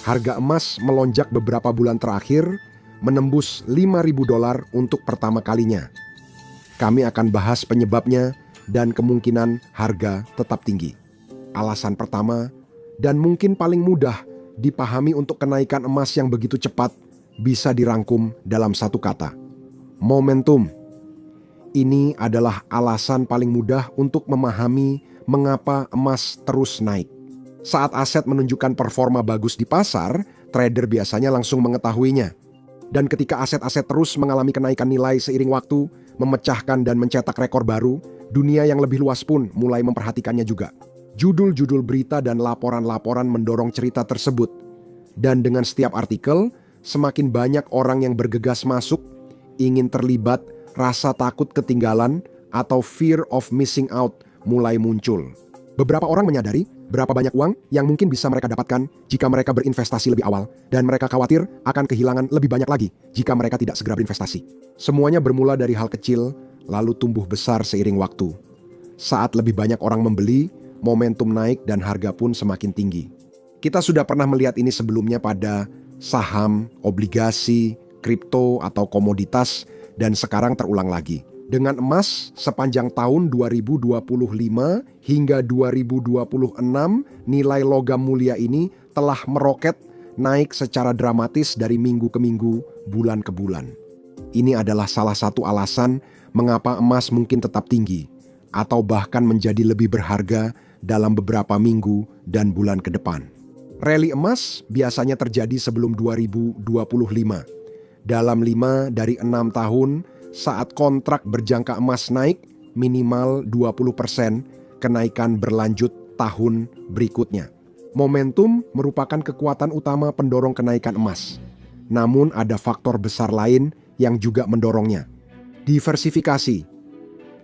Harga emas melonjak beberapa bulan terakhir, menembus $5.000 untuk pertama kalinya. Kami akan bahas penyebabnya dan kemungkinan harga tetap tinggi. Alasan pertama, dan mungkin paling mudah dipahami untuk kenaikan emas yang begitu cepat, bisa dirangkum dalam satu kata: momentum. Ini adalah alasan paling mudah untuk memahami mengapa emas terus naik. Saat aset menunjukkan performa bagus di pasar, trader biasanya langsung mengetahuinya. Dan ketika aset-aset terus mengalami kenaikan nilai seiring waktu, memecahkan dan mencetak rekor baru, dunia yang lebih luas pun mulai memperhatikannya juga. Judul-judul berita dan laporan-laporan mendorong cerita tersebut. Dan dengan setiap artikel, semakin banyak orang yang bergegas masuk, ingin terlibat, rasa takut ketinggalan, atau fear of missing out mulai muncul. Beberapa orang menyadari berapa banyak uang yang mungkin bisa mereka dapatkan jika mereka berinvestasi lebih awal, dan mereka khawatir akan kehilangan lebih banyak lagi jika mereka tidak segera berinvestasi. Semuanya bermula dari hal kecil, lalu tumbuh besar seiring waktu. Saat lebih banyak orang membeli, momentum naik dan harga pun semakin tinggi. Kita sudah pernah melihat ini sebelumnya pada saham, obligasi, kripto atau komoditas, dan sekarang terulang lagi. Dengan emas, sepanjang tahun 2025 hingga 2026, nilai logam mulia ini telah meroket naik secara dramatis dari minggu ke minggu, bulan ke bulan. Ini adalah salah satu alasan mengapa emas mungkin tetap tinggi, atau bahkan menjadi lebih berharga dalam beberapa minggu dan bulan ke depan. Rally emas biasanya terjadi sebelum 2025. Dalam 5 dari 6 tahun, saat kontrak berjangka emas naik minimal 20%, kenaikan berlanjut tahun berikutnya. Momentum merupakan kekuatan utama pendorong kenaikan emas. Namun ada faktor besar lain yang juga mendorongnya. Diversifikasi.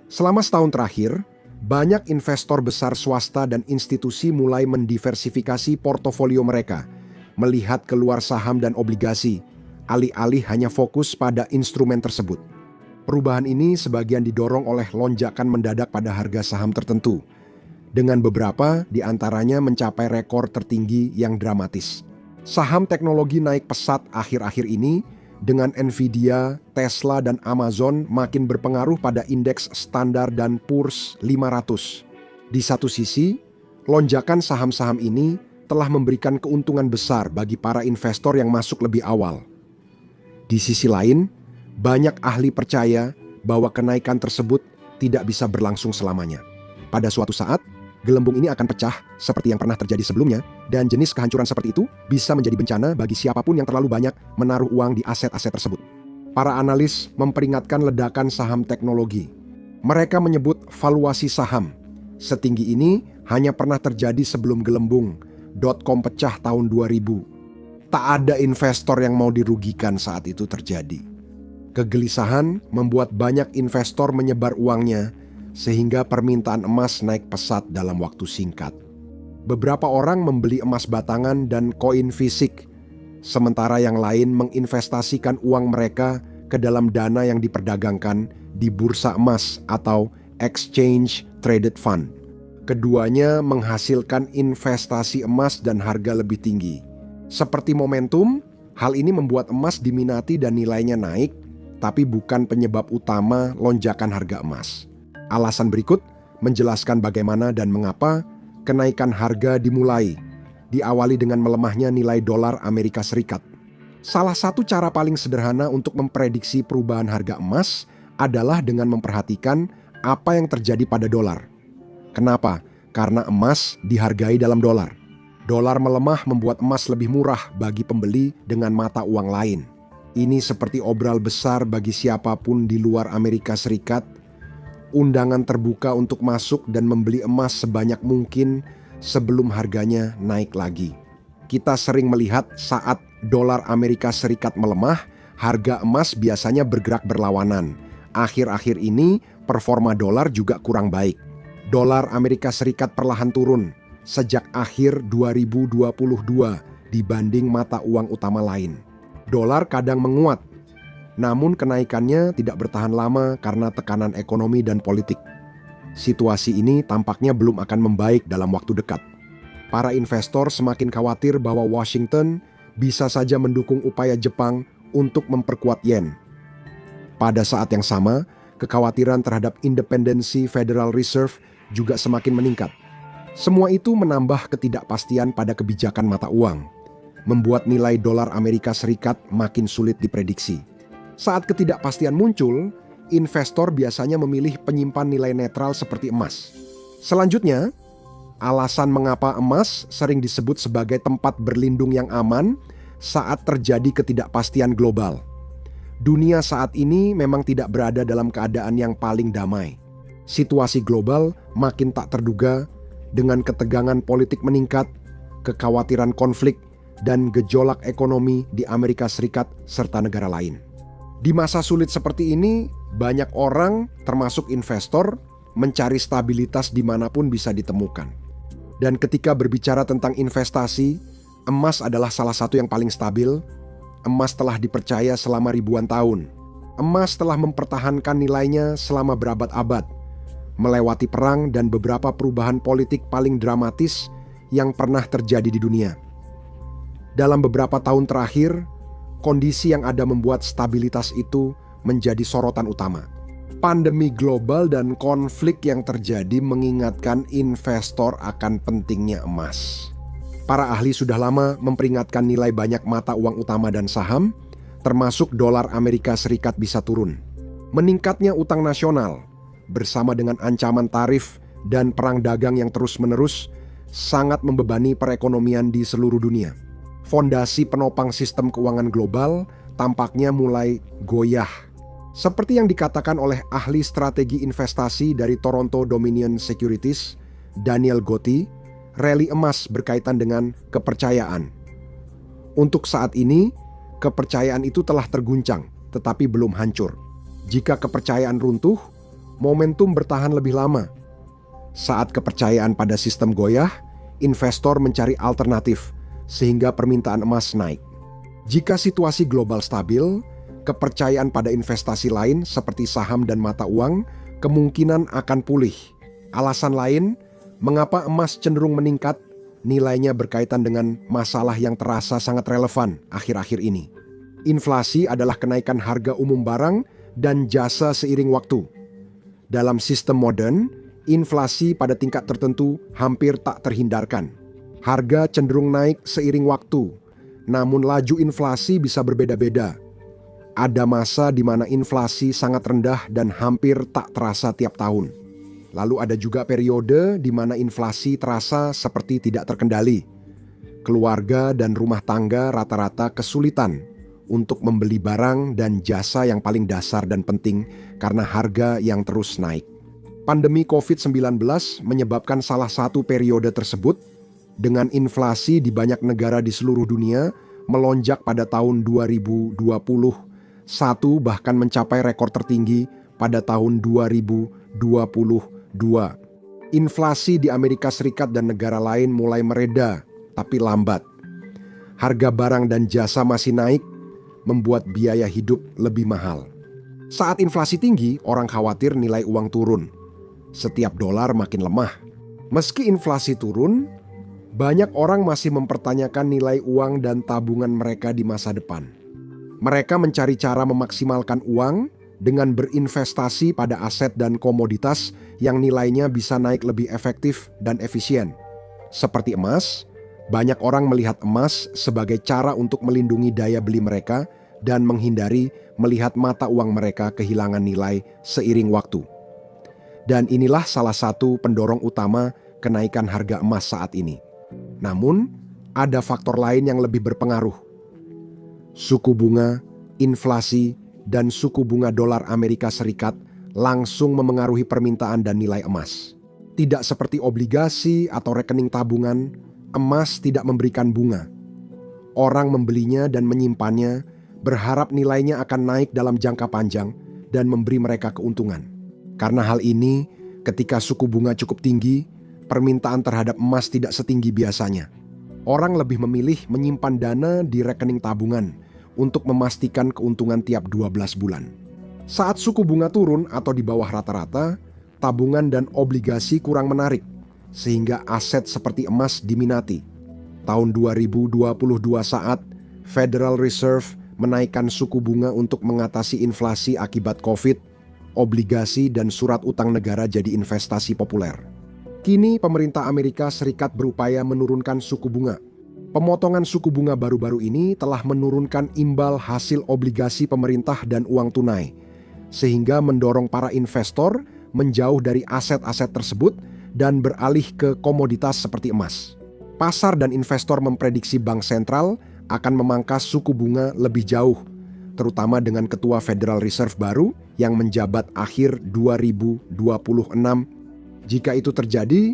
Selama setahun terakhir, banyak investor besar swasta dan institusi mulai mendiversifikasi portofolio mereka, melihat keluar saham dan obligasi, alih-alih hanya fokus pada instrumen tersebut. Perubahan ini sebagian didorong oleh lonjakan mendadak pada harga saham tertentu, dengan beberapa di antaranya mencapai rekor tertinggi yang dramatis. Saham teknologi naik pesat akhir-akhir ini, dengan Nvidia, Tesla, dan Amazon makin berpengaruh pada indeks Standard & Poor's 500. Di satu sisi, lonjakan saham-saham ini telah memberikan keuntungan besar bagi para investor yang masuk lebih awal. Di sisi lain, banyak ahli percaya bahwa kenaikan tersebut tidak bisa berlangsung selamanya. Pada suatu saat, gelembung ini akan pecah seperti yang pernah terjadi sebelumnya, dan jenis kehancuran seperti itu bisa menjadi bencana bagi siapapun yang terlalu banyak menaruh uang di aset-aset tersebut. Para analis memperingatkan ledakan saham teknologi. Mereka menyebut valuasi saham setinggi ini hanya pernah terjadi sebelum gelembung .com pecah tahun 2000. Tak ada investor yang mau dirugikan saat itu terjadi. Kegelisahan membuat banyak investor menyebar uangnya, sehingga permintaan emas naik pesat dalam waktu singkat. Beberapa orang membeli emas batangan dan koin fisik, sementara yang lain menginvestasikan uang mereka ke dalam dana yang diperdagangkan di bursa emas atau exchange traded fund. Keduanya menghasilkan investasi emas dan harga lebih tinggi. Seperti momentum, hal ini membuat emas diminati dan nilainya naik, tapi bukan penyebab utama lonjakan harga emas. Alasan berikut menjelaskan bagaimana dan mengapa kenaikan harga dimulai, diawali dengan melemahnya nilai dolar Amerika Serikat. Salah satu cara paling sederhana untuk memprediksi perubahan harga emas adalah dengan memperhatikan apa yang terjadi pada dolar. Kenapa? Karena emas dihargai dalam dolar. Dolar melemah membuat emas lebih murah bagi pembeli dengan mata uang lain. Ini seperti obral besar bagi siapapun di luar Amerika Serikat. Undangan terbuka untuk masuk dan membeli emas sebanyak mungkin sebelum harganya naik lagi. Kita sering melihat saat dolar Amerika Serikat melemah, harga emas biasanya bergerak berlawanan. Akhir-akhir ini performa dolar juga kurang baik. Dolar Amerika Serikat perlahan turun sejak akhir 2022 dibanding mata uang utama lain. Dolar kadang menguat, namun kenaikannya tidak bertahan lama karena tekanan ekonomi dan politik. Situasi ini tampaknya belum akan membaik dalam waktu dekat. Para investor semakin khawatir bahwa Washington bisa saja mendukung upaya Jepang untuk memperkuat yen. Pada saat yang sama, kekhawatiran terhadap independensi Federal Reserve juga semakin meningkat. Semua itu menambah ketidakpastian pada kebijakan mata uang, membuat nilai dolar Amerika Serikat makin sulit diprediksi. Saat ketidakpastian muncul, investor biasanya memilih penyimpan nilai netral seperti emas. Selanjutnya, alasan mengapa emas sering disebut sebagai tempat berlindung yang aman saat terjadi ketidakpastian global. Dunia saat ini memang tidak berada dalam keadaan yang paling damai. Situasi global makin tak terduga dengan ketegangan politik meningkat, kekhawatiran konflik, dan gejolak ekonomi di Amerika Serikat serta negara lain. Di masa sulit seperti ini, banyak orang, termasuk investor, mencari stabilitas dimanapun bisa ditemukan. Dan ketika berbicara tentang investasi, emas adalah salah satu yang paling stabil. Emas telah dipercaya selama ribuan tahun. Emas telah mempertahankan nilainya selama berabad-abad, melewati perang dan beberapa perubahan politik paling dramatis yang pernah terjadi di dunia. Dalam beberapa tahun terakhir, kondisi yang ada membuat stabilitas itu menjadi sorotan utama. Pandemi global dan konflik yang terjadi mengingatkan investor akan pentingnya emas. Para ahli sudah lama memperingatkan nilai banyak mata uang utama dan saham, termasuk dolar Amerika Serikat bisa turun. Meningkatnya utang nasional, bersama dengan ancaman tarif dan perang dagang yang terus-menerus, sangat membebani perekonomian di seluruh dunia. Fondasi penopang sistem keuangan global tampaknya mulai goyah. Seperti yang dikatakan oleh ahli strategi investasi dari Toronto Dominion Securities, Daniel Gotti, rally emas berkaitan dengan kepercayaan. Untuk saat ini, kepercayaan itu telah terguncang, tetapi belum hancur. Jika kepercayaan runtuh, momentum bertahan lebih lama. Saat kepercayaan pada sistem goyah, investor mencari alternatif, sehingga permintaan emas naik. Jika situasi global stabil, kepercayaan pada investasi lain seperti saham dan mata uang kemungkinan akan pulih. Alasan lain, mengapa emas cenderung meningkat, nilainya berkaitan dengan masalah yang terasa sangat relevan akhir-akhir ini. Inflasi adalah kenaikan harga umum barang dan jasa seiring waktu. Dalam sistem modern, inflasi pada tingkat tertentu hampir tak terhindarkan. Harga cenderung naik seiring waktu, namun laju inflasi bisa berbeda-beda. Ada masa di mana inflasi sangat rendah dan hampir tak terasa tiap tahun. Lalu ada juga periode di mana inflasi terasa seperti tidak terkendali. Keluarga dan rumah tangga rata-rata kesulitan untuk membeli barang dan jasa yang paling dasar dan penting karena harga yang terus naik. Pandemi COVID-19 menyebabkan salah satu periode tersebut, dengan inflasi di banyak negara di seluruh dunia melonjak pada tahun 2020, bahkan mencapai rekor tertinggi pada tahun 2022. Inflasi di Amerika Serikat dan negara lain mulai mereda, tapi lambat. Harga barang dan jasa masih naik, membuat biaya hidup lebih mahal. Saat inflasi tinggi, orang khawatir nilai uang turun. Setiap dolar makin lemah. Meski inflasi turun, banyak orang masih mempertanyakan nilai uang dan tabungan mereka di masa depan. Mereka mencari cara memaksimalkan uang dengan berinvestasi pada aset dan komoditas yang nilainya bisa naik lebih efektif dan efisien. Seperti emas, banyak orang melihat emas sebagai cara untuk melindungi daya beli mereka dan menghindari melihat mata uang mereka kehilangan nilai seiring waktu. Dan inilah salah satu pendorong utama kenaikan harga emas saat ini. Namun, ada faktor lain yang lebih berpengaruh. Suku bunga, inflasi, dan suku bunga dolar Amerika Serikat langsung memengaruhi permintaan dan nilai emas. Tidak seperti obligasi atau rekening tabungan, emas tidak memberikan bunga. Orang membelinya dan menyimpannya, berharap nilainya akan naik dalam jangka panjang dan memberi mereka keuntungan. Karena hal ini, ketika suku bunga cukup tinggi, permintaan terhadap emas tidak setinggi biasanya. Orang lebih memilih menyimpan dana di rekening tabungan untuk memastikan keuntungan tiap 12 bulan. Saat suku bunga turun atau di bawah rata-rata, tabungan dan obligasi kurang menarik sehingga aset seperti emas diminati. Tahun 2022 saat Federal Reserve menaikkan suku bunga untuk mengatasi inflasi akibat COVID, obligasi dan surat utang negara jadi investasi populer. Kini pemerintah Amerika Serikat berupaya menurunkan suku bunga. Pemotongan suku bunga baru-baru ini telah menurunkan imbal hasil obligasi pemerintah dan uang tunai, sehingga mendorong para investor menjauh dari aset-aset tersebut dan beralih ke komoditas seperti emas. Pasar dan investor memprediksi Bank Sentral akan memangkas suku bunga lebih jauh, terutama dengan Ketua Federal Reserve baru yang menjabat akhir 2026. Jika itu terjadi,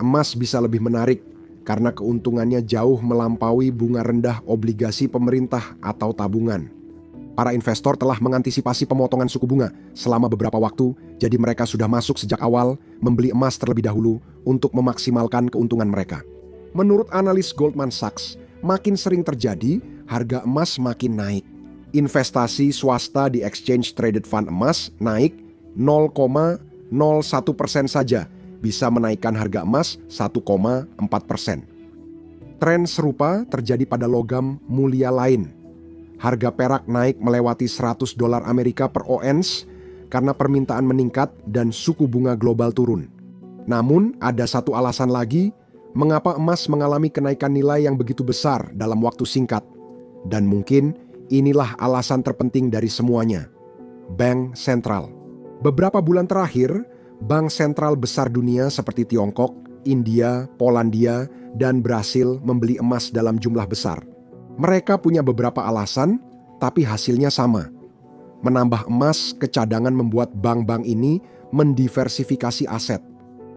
emas bisa lebih menarik karena keuntungannya jauh melampaui bunga rendah obligasi pemerintah atau tabungan. Para investor telah mengantisipasi pemotongan suku bunga selama beberapa waktu, jadi mereka sudah masuk sejak awal membeli emas terlebih dahulu untuk memaksimalkan keuntungan mereka. Menurut analis Goldman Sachs, makin sering terjadi, harga emas makin naik. Investasi swasta di Exchange Traded Fund emas naik 0,01% saja, bisa menaikkan harga emas 1,4%. Tren serupa terjadi pada logam mulia lain. Harga perak naik melewati $100 Amerika per ons karena permintaan meningkat dan suku bunga global turun. Namun ada satu alasan lagi mengapa emas mengalami kenaikan nilai yang begitu besar dalam waktu singkat. Dan mungkin inilah alasan terpenting dari semuanya. Bank Sentral. Beberapa bulan terakhir, bank sentral besar dunia seperti Tiongkok, India, Polandia, dan Brasil membeli emas dalam jumlah besar. Mereka punya beberapa alasan, tapi hasilnya sama. Menambah emas ke cadangan membuat bank-bank ini mendiversifikasi aset.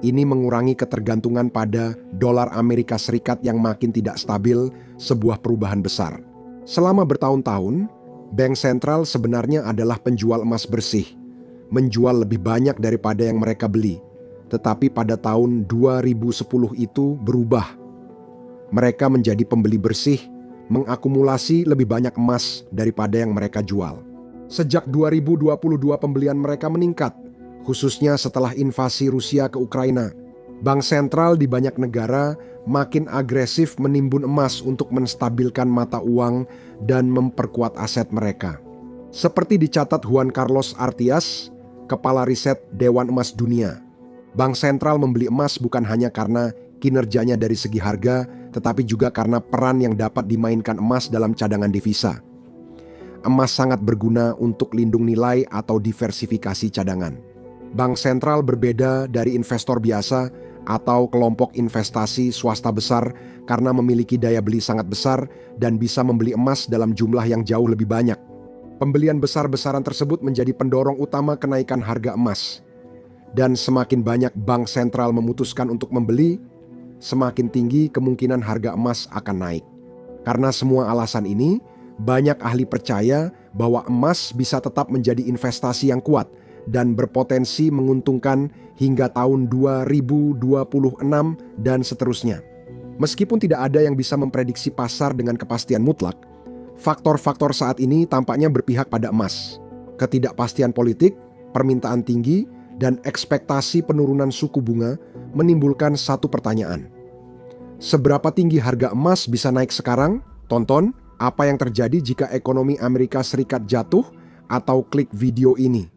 Ini mengurangi ketergantungan pada dolar Amerika Serikat yang makin tidak stabil, sebuah perubahan besar. Selama bertahun-tahun, bank sentral sebenarnya adalah penjual emas bersih, menjual lebih banyak daripada yang mereka beli. Tetapi pada tahun 2010 itu berubah. Mereka menjadi pembeli bersih, mengakumulasi lebih banyak emas daripada yang mereka jual. Sejak 2022 pembelian mereka meningkat, khususnya setelah invasi Rusia ke Ukraina. Bank sentral di banyak negara makin agresif menimbun emas untuk menstabilkan mata uang dan memperkuat aset mereka. Seperti dicatat Juan Carlos Artias, Kepala Riset Dewan Emas Dunia. Bank sentral membeli emas bukan hanya karena kinerjanya dari segi harga, tetapi juga karena peran yang dapat dimainkan emas dalam cadangan devisa. Emas sangat berguna untuk lindung nilai atau diversifikasi cadangan. Bank sentral berbeda dari investor biasa atau kelompok investasi swasta besar karena memiliki daya beli sangat besar dan bisa membeli emas dalam jumlah yang jauh lebih banyak. Pembelian besar-besaran tersebut menjadi pendorong utama kenaikan harga emas. Dan semakin banyak bank sentral memutuskan untuk membeli, semakin tinggi kemungkinan harga emas akan naik. Karena semua alasan ini, banyak ahli percaya bahwa emas bisa tetap menjadi investasi yang kuat dan berpotensi menguntungkan hingga tahun 2026 dan seterusnya. Meskipun tidak ada yang bisa memprediksi pasar dengan kepastian mutlak, faktor-faktor saat ini tampaknya berpihak pada emas. Ketidakpastian politik, permintaan tinggi, dan ekspektasi penurunan suku bunga menimbulkan satu pertanyaan. Seberapa tinggi harga emas bisa naik sekarang? Tonton apa yang terjadi jika ekonomi Amerika Serikat jatuh atau klik video ini.